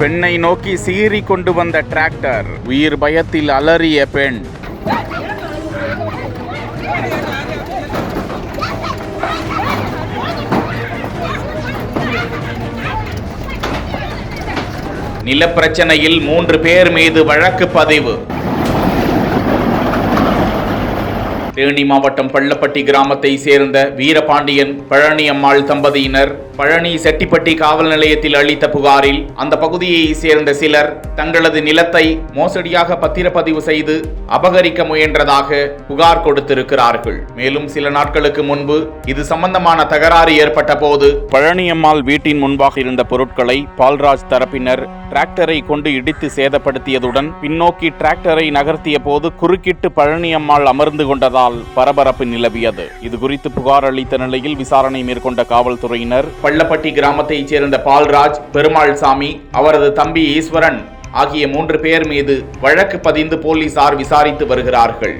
பெண்ணை நோக்கி சீறி கொண்டு வந்த டிராக்டர், உயிர் பயத்தில் அலறிய பெண். நிலப்பிரச்சனையில் 3 பேர் மீது வழக்கு பதிவு. தேனி மாவட்டம் பள்ளப்பட்டி கிராமத்தை சேர்ந்த வீரபாண்டியன் பழனியம்மாள் தம்பதியினர் பழனி செட்டிப்பட்டி காவல் நிலையத்தில் அளித்த புகாரில் அந்த பகுதியை சேர்ந்த சிலர் தங்களது நிலத்தை மோசடியாக பத்திரப்பதிவு செய்து அபகரிக்க முயன்றதாக புகார் கொடுத்திருக்கிறார்கள். மேலும் சில நாட்களுக்கு முன்பு இது சம்பந்தமான தகராறு ஏற்பட்ட போது பழனியம்மாள் வீட்டின் முன்பாக இருந்த பொருட்களை பால்ராஜ் தரப்பினர் டிராக்டரை கொண்டு இடித்து சேதப்படுத்தியதுடன் பின்னோக்கி டிராக்டரை நகர்த்திய போது குறுக்கிட்டு பழனியம்மாள் அமர்ந்து கொண்டதால் பரபரப்பு நிலவியது. இதுகுறித்து புகார் அளித்த நிலையில் விசாரணை மேற்கொண்ட காவல்துறையினர் பள்ளப்பட்டி கிராமத்தைச் சேர்ந்த பால்ராஜ், பெருமாள் சாமி, அவரது தம்பி ஈஸ்வரன் ஆகிய 3 பேர் மீது வழக்கு பதிந்து போலீசார் விசாரித்து வருகிறார்கள்.